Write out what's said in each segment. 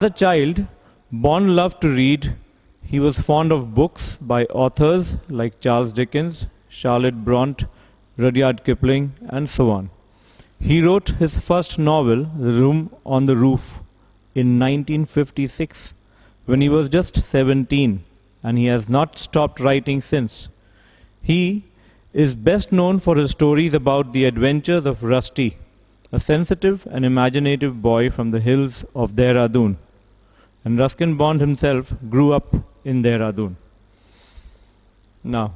a child, Bond loved to read. He was fond of books by authors like Charles Dickens, Charlotte Bronte, Rudyard Kipling, and so on. He wrote his first novel, The Room on the Roof, in 1956 when he was just 17, and he has not stopped writing since. He is best known for his stories about the adventures of Rusty, a sensitive and imaginative boy from the hills of Dehradun. And Ruskin Bond himself grew up in Dehradun. Now,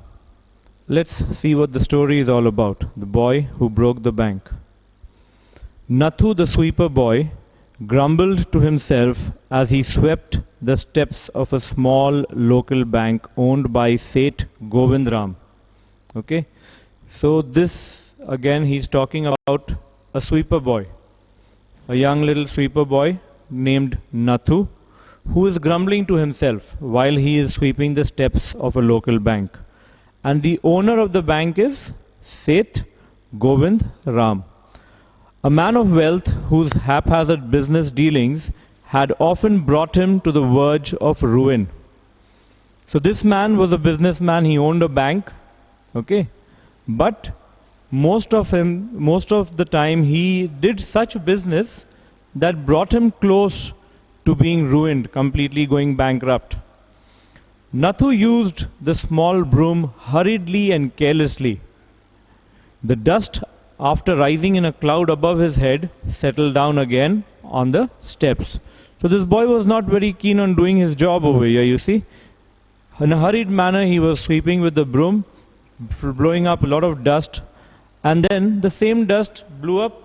let's see what the story is all about. The boy who broke the bank. Nathu, the sweeper boy, grumbled to himself as he swept the steps of a small local bank owned by Seth Govindram. Okay, so this again he's talking about a sweeper boy, a young little sweeper boy named Nathu, who is grumbling to himself while he is sweeping the steps of a local bank. And the owner of the bank is Seth Govind Ram, a man of wealth whose haphazard business dealings had often brought him to the verge of ruin. So this man was a businessman, he owned a bank, okay, but most of the time he did such business that brought him close to being ruined, completely going bankrupt. Nathu used the small broom hurriedly and carelessly. The dust, after rising in a cloud above his head, settled down again on the steps. So this boy was not very keen on doing his job over here, you see. In a hurried manner, he was sweeping with the broom, blowing up a lot of dust, and then the same dust blew up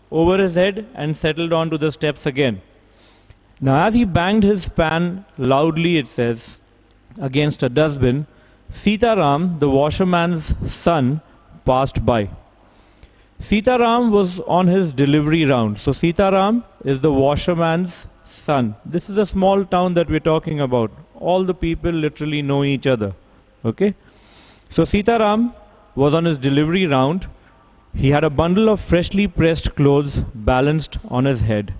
over his head and settled onto the steps again. Now, as he banged his pan loudly, it says, against a dustbin, Sitaram, the washerman's son, passed by. Sitaram was on his delivery round. So Sitaram is the washerman's son. This is a small town that we're talking about. All the people literally know each other. Okay? So Sitaram was on his delivery round. He had a bundle of freshly pressed clothes balanced on his head.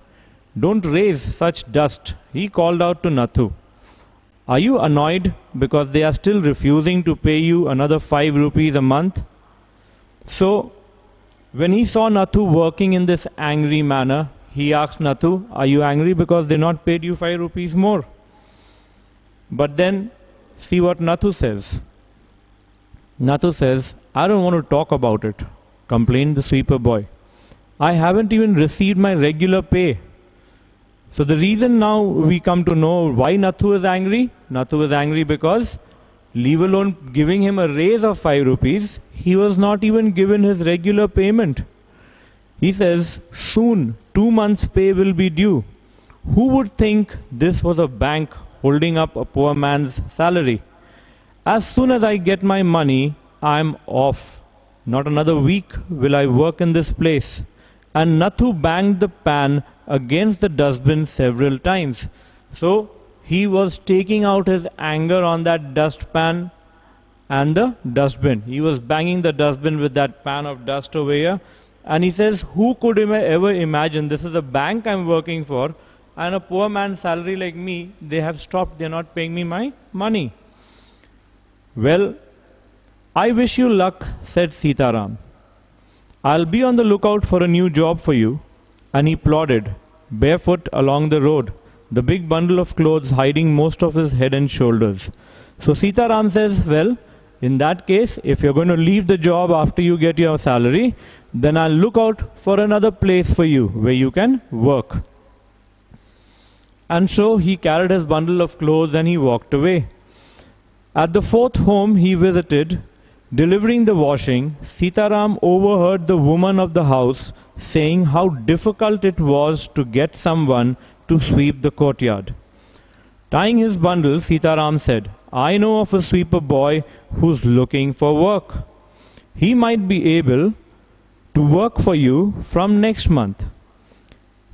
Don't raise such dust, he called out to Nathu. Are you annoyed because they are still refusing to pay you another 5 rupees a month? So, when he saw Nathu working in this angry manner, he asked Nathu, are you angry because they not paid you 5 rupees more? But then, see what Nathu says. Nathu says, I don't want to talk about it, complained the sweeper boy. I haven't even received my regular pay. So the reason now we come to know why Nathu is angry. Nathu is angry because, leave alone giving him a raise of 5 rupees, he was not even given his regular payment. He says, soon 2 months' pay will be due. Who would think this was a bank holding up a poor man's salary? As soon as I get my money, I'm off. Not another week will I work in this place. And Nathu banged the pan against the dustbin several times. So he was taking out his anger on that dustpan and the dustbin. He was banging the dustbin with that pan of dust over here. And he says, who could ever imagine this is a bank I'm working for, and a poor man's salary like me, they have stopped, they're not paying me my money. Well, I wish you luck, said Sitaram. I'll be on the lookout for a new job for you. And he plodded, barefoot, along the road, the big bundle of clothes hiding most of his head and shoulders. So Sitaram says, well, in that case, if you're going to leave the job after you get your salary, then I'll look out for another place for you where you can work. And so he carried his bundle of clothes and he walked away. At the 4th home he visited, delivering the washing, Sitaram overheard the woman of the house saying how difficult it was to get someone to sweep the courtyard. Tying his bundle, Sitaram said, I know of a sweeper boy who's looking for work. He might be able to work for you from next month.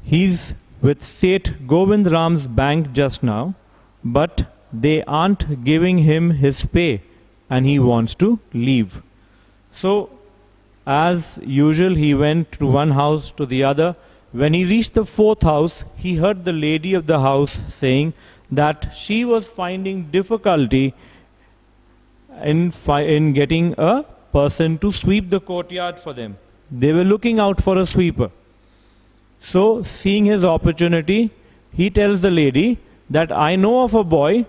He's with Seth Govind Ram's bank just now, but they aren't giving him his pay and he wants to leave. So, as usual, he went to one house to the other, When he reached the fourth house, he heard the lady of the house saying that she was finding difficulty in getting a person to sweep the courtyard for them. They were looking out for a sweeper. So, seeing his opportunity, he tells the lady that I know of a boy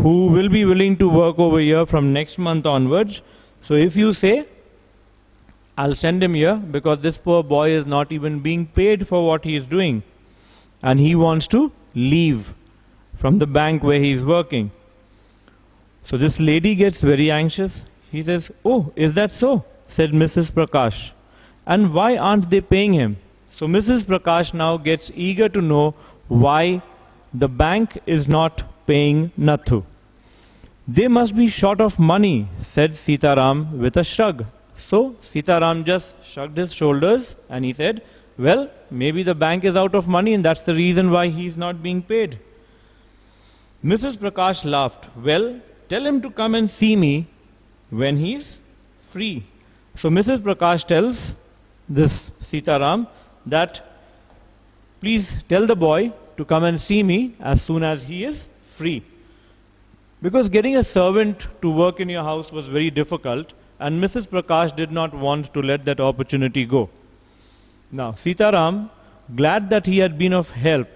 who will be willing to work over here from next month onwards. So, if you say, I'll send him here, because this poor boy is not even being paid for what he is doing. And he wants to leave from the bank where he is working. So this lady gets very anxious. He says, oh, is that so? Said Mrs. Prakash. And why aren't they paying him? So Mrs. Prakash now gets eager to know why the bank is not paying Nathu. They must be short of money, said Sitaram with a shrug. So Sitaram just shrugged his shoulders and he said, well, maybe the bank is out of money and that's the reason why he is not being paid. Mrs. Prakash laughed. Well, tell him to come and see me when he's free. So Mrs. Prakash tells this Sitaram that please tell the boy to come and see me as soon as he is free. Because getting a servant to work in your house was very difficult, and Mrs. Prakash did not want to let that opportunity go. Now, Sitaram, glad that he had been of help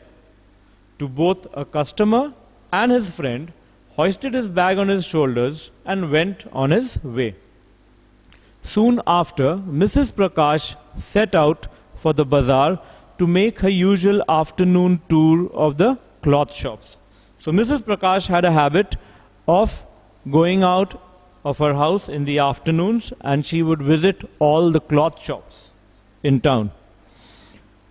to both a customer and his friend, hoisted his bag on his shoulders and went on his way. Soon after, Mrs. Prakash set out for the bazaar to make her usual afternoon tour of the cloth shops. So Mrs. Prakash had a habit of going out of her house in the afternoons, and she would visit all the cloth shops in town.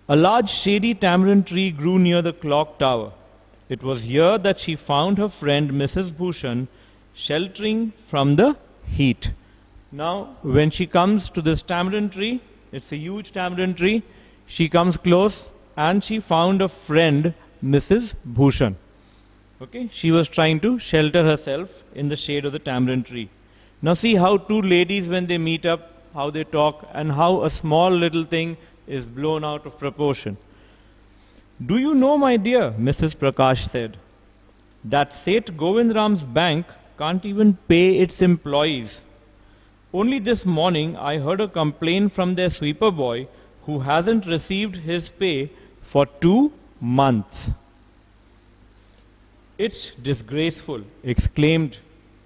A large shady tamarind tree grew near the clock tower. It was here that she found her friend Mrs. Bhushan sheltering from the heat. Now, when she comes to this tamarind tree, it's a huge tamarind tree, she comes close and she found a friend, Mrs. Bhushan. Okay, she was trying to shelter herself in the shade of the tamarind tree. Now see how two ladies, when they meet up, how they talk, and how a small little thing is blown out of proportion. Do you know, my dear, Mrs. Prakash said, that Seth Govindram's bank can't even pay its employees. Only this morning I heard a complaint from their sweeper boy who hasn't received his pay for 2 months. It's disgraceful, exclaimed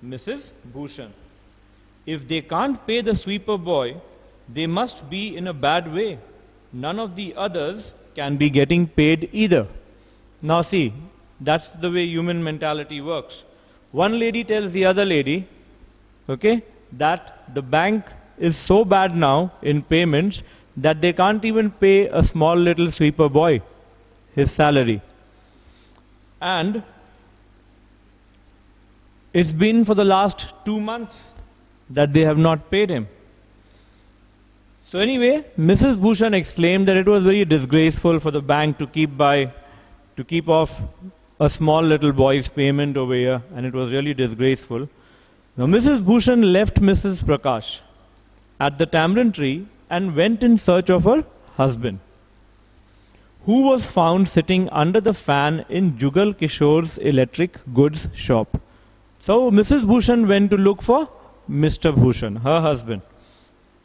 Mrs. Bhushan. If they can't pay the sweeper boy, they must be in a bad way. None of the others can be getting paid either. Now see, that's the way human mentality works. One lady tells the other lady, okay, that the bank is so bad now in payments that they can't even pay a small little sweeper boy his salary. And it's been for the last 2 months that they have not paid him. So anyway, Mrs. Bhushan exclaimed that it was very disgraceful for the bank to keep off a small little boy's payment over here, and it was really disgraceful. Now Mrs. Bhushan left Mrs. Prakash at the tamarind tree and went in search of her husband, who was found sitting under the fan in Jugal Kishore's electric goods shop. So Mrs. Bhushan went to look for Mr. Bhushan, her husband.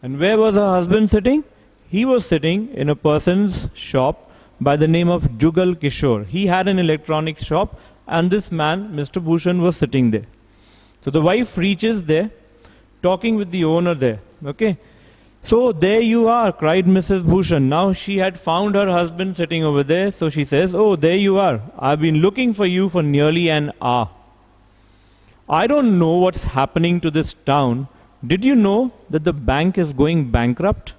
And where was her husband sitting? He was sitting in a person's shop by the name of Jugal Kishore. He had an electronics shop, and this man, Mr. Bhushan, was sitting there. So the wife reaches there, talking with the owner there. Okay. So there you are, cried Mrs. Bhushan. Now she had found her husband sitting over there. So she says, oh, there you are. I've been looking for you for nearly an hour. I don't know what's happening to this town. Did you know that the bank is going bankrupt?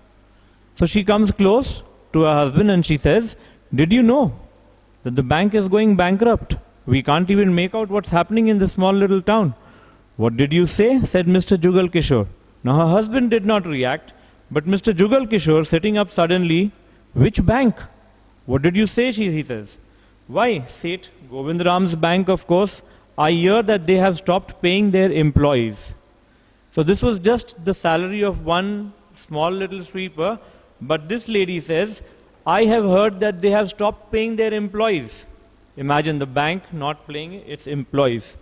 So she comes close to her husband and she says, did you know that the bank is going bankrupt? We can't even make out what's happening in this small little town. What did you say? Said Mr. Jugal Kishore. Now her husband did not react, but Mr. Jugal Kishore, sitting up suddenly, which bank? What did you say? He says. Why? Seth Govindram's bank, of course. I hear that they have stopped paying their employees. So this was just the salary of one small little sweeper, but this lady says, I have heard that they have stopped paying their employees. Imagine the bank not paying its employees.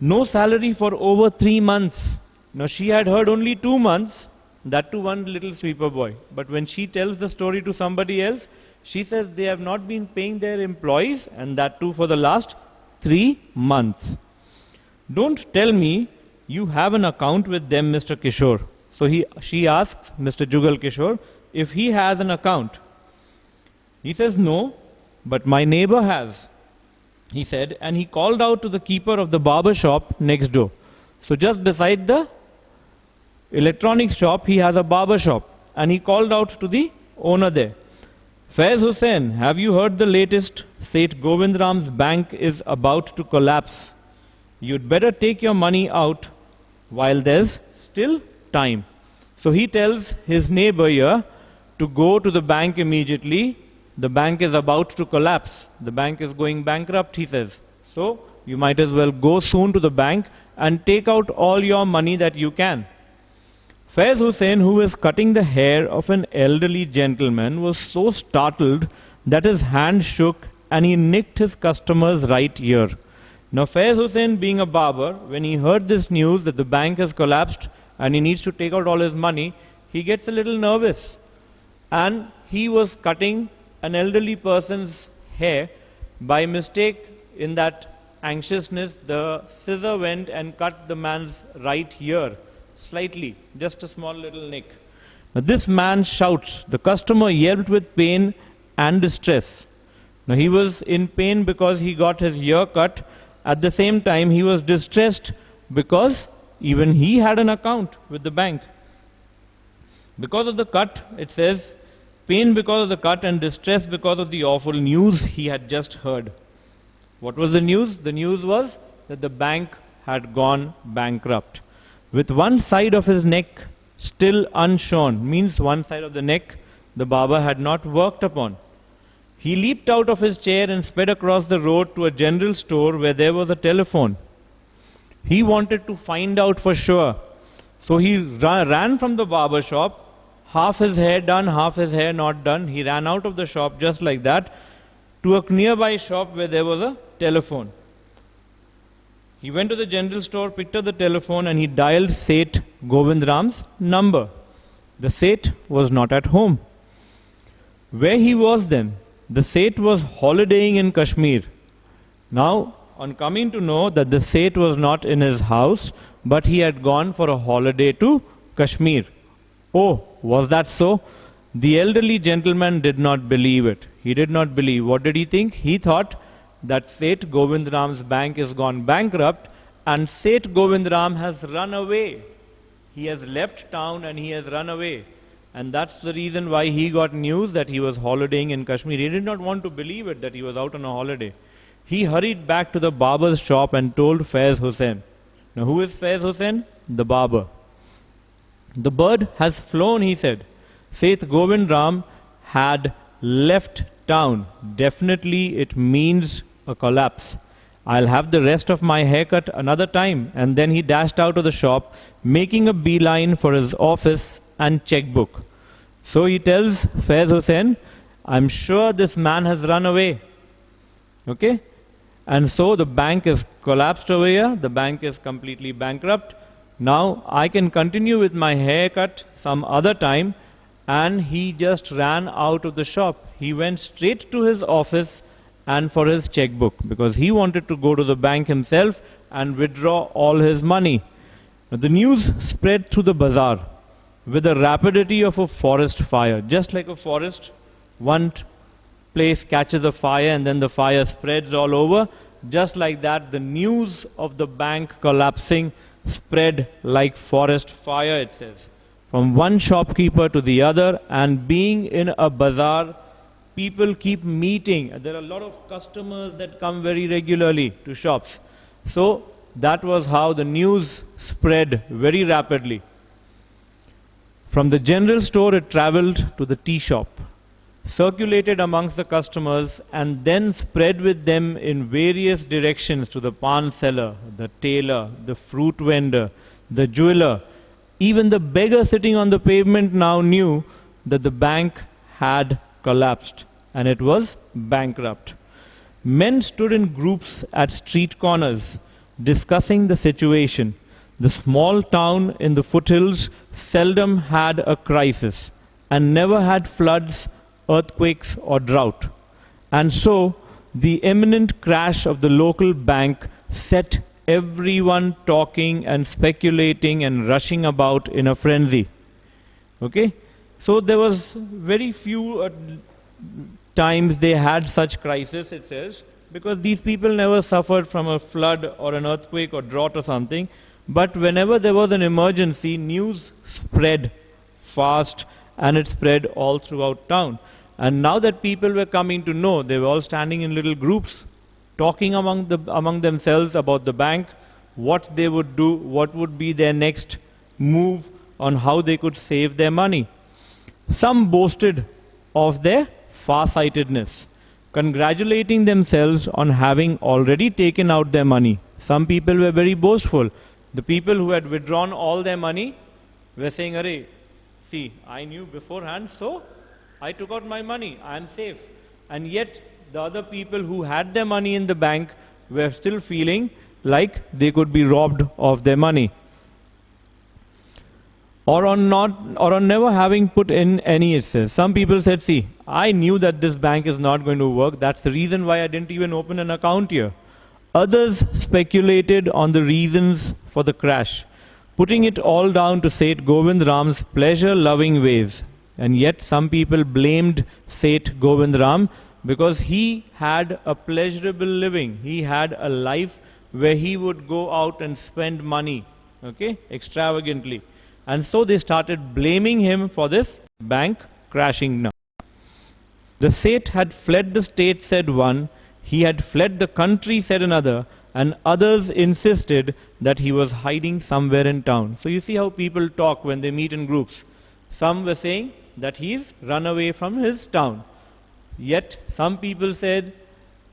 No salary for over 3 months. Now she had heard only 2 months, that to one little sweeper boy. But when she tells the story to somebody else, she says they have not been paying their employees, and that too for the last 3 months. Don't tell me you have an account with them, Mr. Kishore. So she asks Mr. Jugal Kishore if he has an account. He says no, but my neighbor has, he said, and he called out to the keeper of the barber shop next door. So just beside the electronics shop, he has a barber shop, and he called out to the owner there. Faiz Hussain, have you heard the latest? Seth Govindram's bank is about to collapse. You'd better take your money out while there's still time. So he tells his neighbor here to go to the bank immediately. The bank is about to collapse. The bank is going bankrupt, he says. So you might as well go soon to the bank and take out all your money that you can. Faiz Hussain, who was cutting the hair of an elderly gentleman, was so startled that his hand shook and he nicked his customer's right ear. Now Faiz Hussain, being a barber, when he heard this news that the bank has collapsed and he needs to take out all his money, he gets a little nervous. And he was cutting an elderly person's hair. By mistake, in that anxiousness, the scissor went and cut the man's right ear slightly, just a small little nick. Now this man shouts. The customer yelped with pain and distress. Now he was in pain because he got his ear cut. At the same time, he was distressed because even he had an account with the bank. Because of the cut, it says, pain because of the cut and distress because of the awful news he had just heard. What was the news? The news was that the bank had gone bankrupt. With one side of his neck still unshorn, means one side of the neck the barber had not worked upon. He leaped out of his chair and sped across the road to a general store where there was a telephone. He wanted to find out for sure. So he ran from the barber shop, half his hair done, half his hair not done. He ran out of the shop just like that to a nearby shop where there was a telephone. He went to the general store, picked up the telephone, and he dialed Seth Govindram's number. The Seth was not at home. Where he was then? The Seth was holidaying in Kashmir. Now, on coming to know that the Seth was not in his house, but he had gone for a holiday to Kashmir. Oh, was that so? The elderly gentleman did not believe it. He did not believe. What did he think? He thought that Seth Govindram's bank is gone bankrupt and Seth Govindram has run away. He has left town and he has run away. And that's the reason why he got news that he was holidaying in Kashmir. He did not want to believe it, that he was out on a holiday. He hurried back to the barber's shop and told Faiz Hussain. Now who is Faiz Hussain? The barber. The bird has flown, he said. Seth Govindram had left town. Definitely it means a collapse. I'll have the rest of my haircut another time. And then he dashed out of the shop, making a beeline for his office and checkbook. So he tells Faiz Hussain, I'm sure this man has run away. Okay? And so the bank is collapsed over here. The bank is completely bankrupt. Now I can continue with my haircut some other time. And he just ran out of the shop. He went straight to his office and for his checkbook because he wanted to go to the bank himself and withdraw all his money. Now, the news spread through the bazaar with the rapidity of a forest fire. Just like a forest, one place catches a fire and then the fire spreads all over. Just like that, the news of the bank collapsing spread like forest fire, it says. From one shopkeeper to the other, and being in a bazaar, people keep meeting. There are a lot of customers that come very regularly to shops. So that was how the news spread very rapidly. From the general store, it traveled to the tea shop, circulated amongst the customers, and then spread with them in various directions to the pan seller, the tailor, the fruit vendor, the jeweler. Even the beggar sitting on the pavement now knew that the bank had collapsed and it was bankrupt. Men stood in groups at street corners discussing the situation. The small town in the foothills seldom had a crisis and never had floods, earthquakes, or drought. And so, the imminent crash of the local bank set everyone talking and speculating and rushing about in a frenzy. Okay? So, there was very few times they had such crisis, it says, because these people never suffered from a flood or an earthquake or drought or something. But whenever there was an emergency, news spread fast and it spread all throughout town. And now that people were coming to know, they were all standing in little groups, talking among themselves about the bank, what they would do, what would be their next move on how they could save their money. Some boasted of their farsightedness, congratulating themselves on having already taken out their money. Some people were very boastful. The people who had withdrawn all their money were saying, "Arey, see, I knew beforehand, so I took out my money, I am safe." And yet, the other people who had their money in the bank were still feeling like they could be robbed of their money. Or on never having put in any, it says. Some people said, "See, I knew that this bank is not going to work. That's the reason why I didn't even open an account here." Others speculated on the reasons for the crash, putting it all down to Seth Govind Ram's pleasure-loving ways. And yet some people blamed Seth Govind Ram because he had a pleasurable living. He had a life where he would go out and spend money, okay, extravagantly. And so they started blaming him for this bank crashing now. The Seth had fled the state, said one. He had fled the country, said another. And others insisted that he was hiding somewhere in town. So you see how people talk when they meet in groups. Some were saying that he's run away from his town. Yet some people said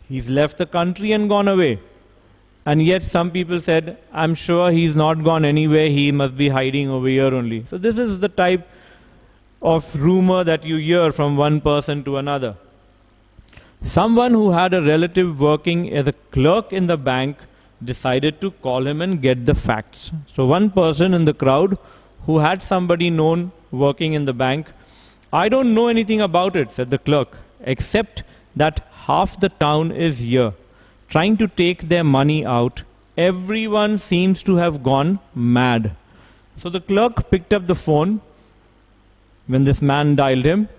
he's left the country and gone away. And yet some people said, "I'm sure he's not gone anywhere, he must be hiding over here only." So this is the type of rumor that you hear from one person to another. Someone who had a relative working as a clerk in the bank decided to call him and get the facts. So one person in the crowd who had somebody known working in the bank, "I don't know anything about it," said the clerk, "except that half the town is here, trying to take their money out. Everyone seems to have gone mad." So the clerk picked up the phone when this man dialed him,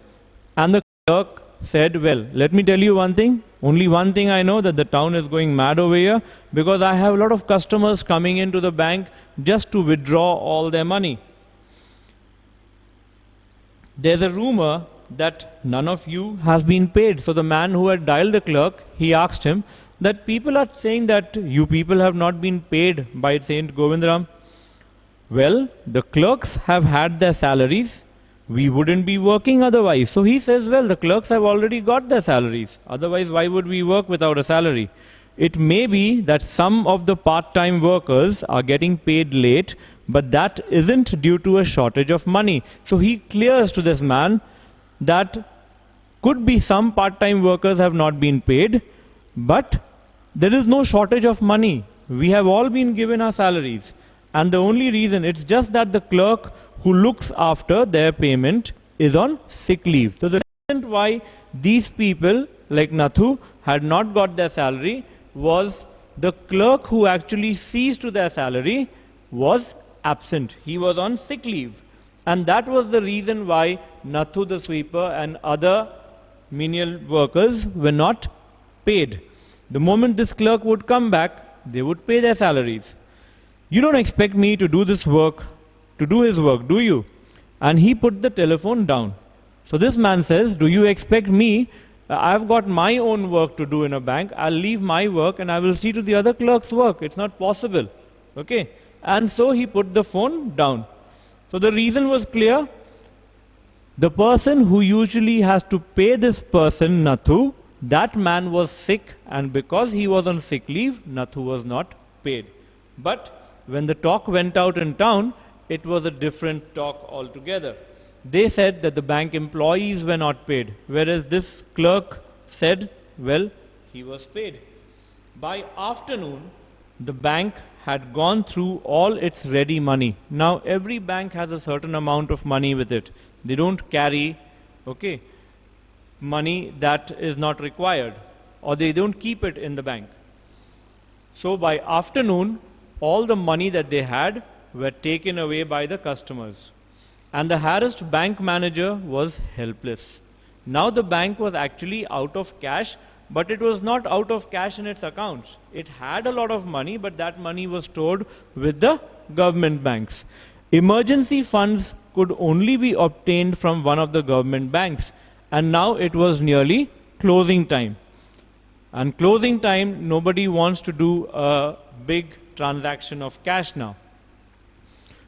and the clerk said, "Well, let me tell you one thing. Only one thing I know, that the town is going mad over here because I have a lot of customers coming into the bank just to withdraw all their money. There's a rumor that none of you has been paid." So the man who had dialed the clerk, he asked him that people are saying that you people have not been paid by Saint Govindram. "Well, the clerks have had their salaries. We wouldn't be working otherwise." So he says, well, the clerks have already got their salaries. Otherwise, why would we work without a salary? It may be that some of the part-time workers are getting paid late, but that isn't due to a shortage of money. So he clears to this man that could be some part-time workers have not been paid, but there is no shortage of money. We have all been given our salaries. And the only reason, it's just that the clerk who looks after their payment is on sick leave. So the reason why these people like Nathu had not got their salary was the clerk who actually sees to their salary was absent. He was on sick leave. And that was the reason why Nathu the sweeper and other menial workers were not paid. The moment this clerk would come back, they would pay their salaries. "You don't expect me to do this work, to do his work, do you?" And he put the telephone down. So this man says, "Do you expect me? I've got my own work to do in a bank. I'll leave my work and I will see to the other clerk's work. It's not possible." Okay. And so he put the phone down. So the reason was clear. The person who usually has to pay this person, Nathu, that man was sick, and because he was on sick leave, Nathu was not paid. But when the talk went out in town, it was a different talk altogether. they said that the bank employees were not paid, whereas this clerk said, well, he was paid. By afternoon, the bank had gone through all its ready money. Now, every bank has a certain amount of money with it. They don't carry, okay, money that is not required, or they don't keep it in the bank. So by afternoon, all the money that they had were taken away by the customers. And the harassed bank manager was helpless. Now the bank was actually out of cash, but it was not out of cash in its accounts. It had a lot of money, but that money was stored with the government banks. Emergency funds could only be obtained from one of the government banks, and now it was nearly closing time. And closing time, nobody wants to do a big transaction of cash now.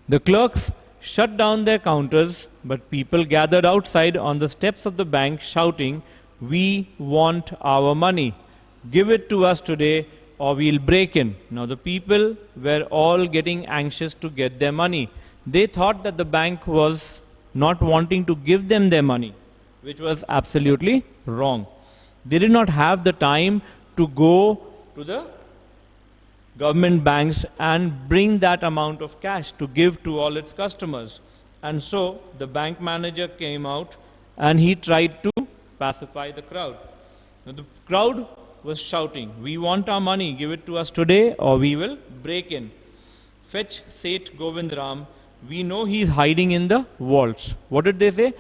The clerks shut down their counters, but people gathered outside on the steps of the bank shouting, "We want our money. Give it to us today or we'll break in." Now the people were all getting anxious to get their money. They thought that the bank was not wanting to give them their money, which was absolutely wrong. They did not have the time to go to the government banks and bring that amount of cash to give to all its customers. And so the bank manager came out and he tried to pacify the crowd. Now the crowd was shouting, "We want our money, give it to us today or we will break in. Fetch Seth Govindram, we know he is hiding in the vaults." What did they say?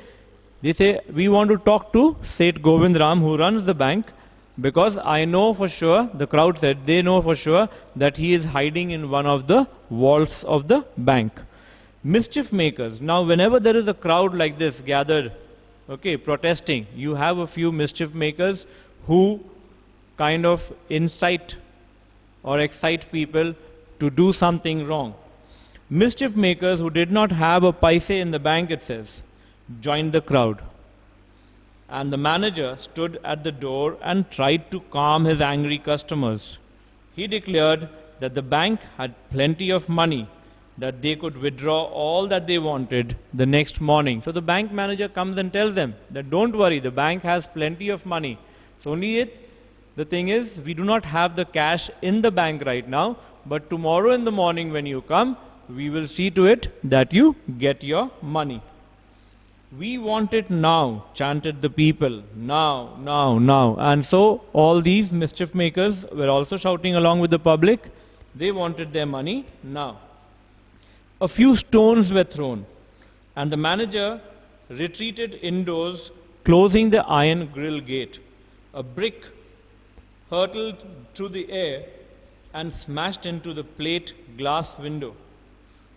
They say, "We want to talk to Seth Govindram who runs the bank, because I know for sure," the crowd said, they know for sure that he is hiding in one of the vaults of the bank. Mischief makers. Now whenever there is a crowd like this gathered, okay, protesting, you have a few mischief makers who kind of incite or excite people to do something wrong. Mischief makers who did not have a paise in the bank, it says, joined the crowd. And the manager stood at the door and tried to calm his angry customers. He declared that the bank had plenty of money, that they could withdraw all that they wanted the next morning. So the bank manager comes and tells them that don't worry, the bank has plenty of money. So the thing is, we do not have the cash in the bank right now, but tomorrow in the morning when you come, we will see to it that you get your money. "We want it now," chanted the people. "Now, now, now." And so all these mischief makers were also shouting along with the public. They wanted their money now. A few stones were thrown, and the manager retreated indoors, closing the iron grill gate. A brick hurtled through the air and smashed into the plate glass window,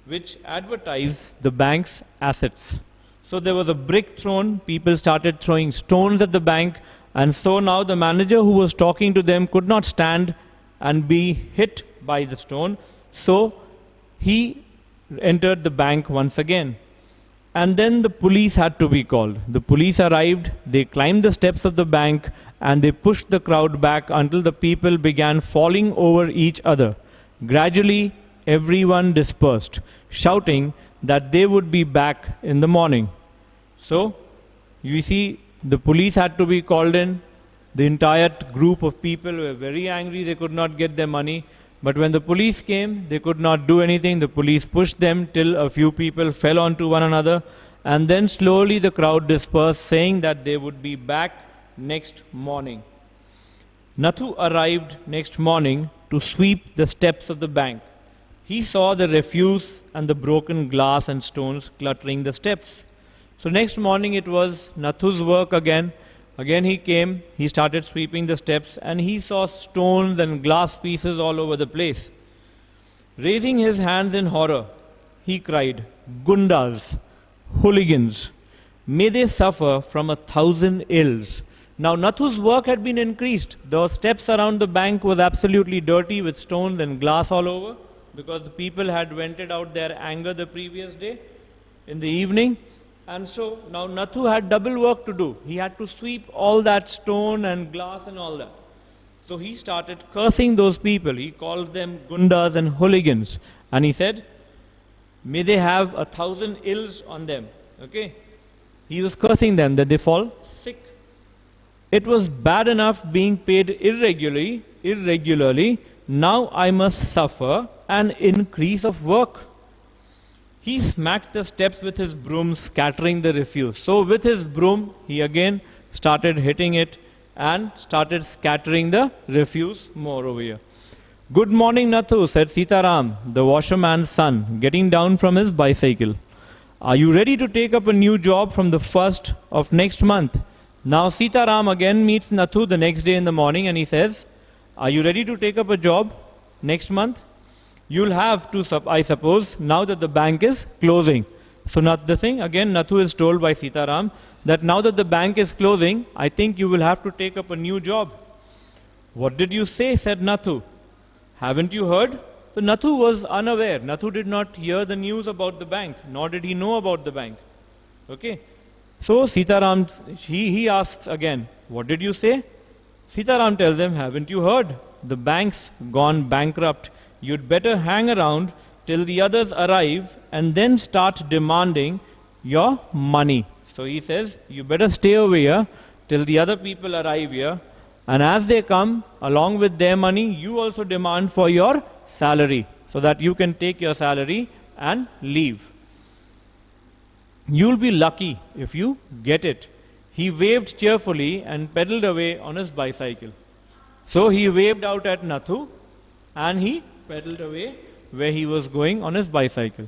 which advertised the bank's assets. So there was a brick thrown, people started throwing stones at the bank, and so now the manager who was talking to them could not stand and be hit by the stone. So he entered the bank once again. And then the police had to be called. The police arrived, they climbed the steps of the bank, and they pushed the crowd back until the people began falling over each other. Gradually, everyone dispersed, shouting that they would be back in the morning. So, you see, the police had to be called in. The entire group of people were very angry, they could not get their money. But when the police came, they could not do anything. The police pushed them till a few people fell onto one another. And then slowly the crowd dispersed, saying that they would be back next morning. Nathu arrived next morning to sweep the steps of the bank. He saw the refuse and the broken glass and stones cluttering the steps. So next morning it was Nathu's work again. Again he came, he started sweeping the steps, and he saw stones and glass pieces all over the place. Raising his hands in horror, he cried, "Gundas, hooligans, may they suffer from 1,000 ills." Now Nathu's work had been increased. The steps around the bank was absolutely dirty with stones and glass all over, because the people had vented out their anger the previous day in the evening. And so now Nathu had double work to do. He had to sweep all that stone and glass and all that. So he started cursing those people. He called them gundas and hooligans. And he said, may they have 1,000 ills on them. Okay? He was cursing them that they fall sick. It was bad enough being paid irregularly. Now I must suffer an increase of work. He smacked the steps with his broom, scattering the refuse. So with his broom, he again started hitting it and started scattering the refuse more over here. Good morning, Nathu, said Sitaram, the washerman's son, getting down from his bicycle. Are you ready to take up a new job from the 1st of next month? Now Sitaram again meets Nathu the next day in the morning and he says, are you ready to take up a job next month? You'll have to, I suppose, now that the bank is closing. So again, Nathu is told by Sitaram that now that the bank is closing, I think you will have to take up a new job. What did you say? Said Nathu. Haven't you heard? So Nathu was unaware. Nathu did not hear the news about the bank, nor did he know about the bank. Okay. So Sitaram, he asks again, what did you say? Sitaram tells him, haven't you heard? The bank's gone bankrupt. You'd better hang around till the others arrive and then start demanding your money. So he says, you better stay over here till the other people arrive here. And as they come, along with their money, you also demand for your salary so that you can take your salary and leave. You'll be lucky if you get it. He waved cheerfully and pedaled away on his bicycle. So he waved out at Nathu and he pedaled away where he was going on his bicycle.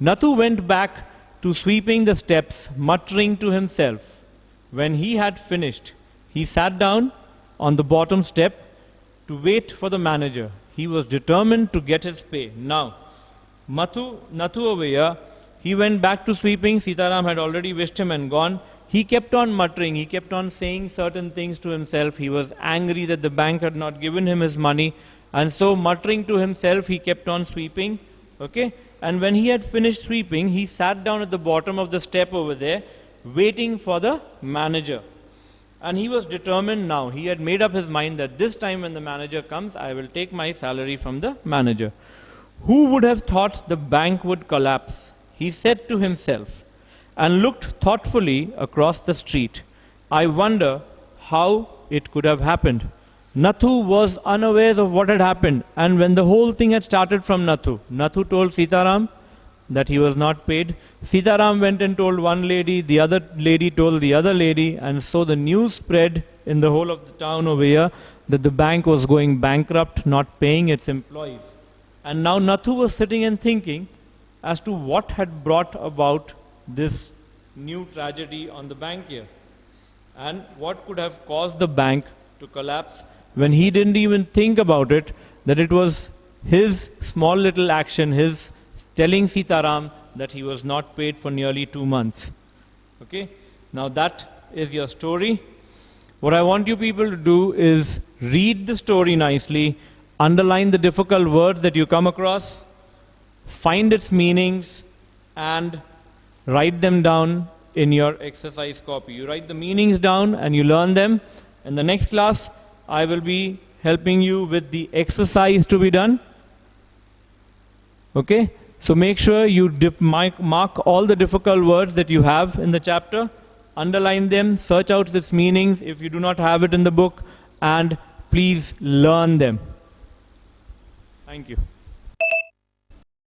Nathu went back to sweeping the steps, muttering to himself. When he had finished, he sat down on the bottom step to wait for the manager. He was determined to get his pay. Now, Nathu over here, he went back to sweeping. Sitaram had already wished him and gone. He kept on muttering. He kept on saying certain things to himself. He was angry that the bank had not given him his money. And so muttering to himself, he kept on sweeping. Okay? And when he had finished sweeping, he sat down at the bottom of the step over there, waiting for the manager. And he was determined now. He had made up his mind that this time when the manager comes, I will take my salary from the manager. Who would have thought the bank would collapse? He said to himself, and looked thoughtfully across the street. I wonder how it could have happened. Nathu was unaware of what had happened, and when the whole thing had started from Nathu told Sitaram that he was not paid. Sitaram went and told one lady, the other lady told the other lady, and so the news spread in the whole of the town over here that the bank was going bankrupt, not paying its employees. And now Nathu was sitting and thinking as to what had brought about this new tragedy on the bank here, and what could have caused the bank to collapse when he didn't even think about it, that it was his small little action, his telling Sitaram that he was not paid for nearly 2 months. Okay, now that is your story. What I want you people to do is read the story nicely, underline the difficult words that you come across, find its meanings, and write them down in your exercise copy. You write the meanings down and you learn them. In the next class, I will be helping you with the exercise to be done. Okay? So make sure you mark all the difficult words that you have in the chapter, underline them, search out its meanings if you do not have it in the book, and please learn them. Thank you.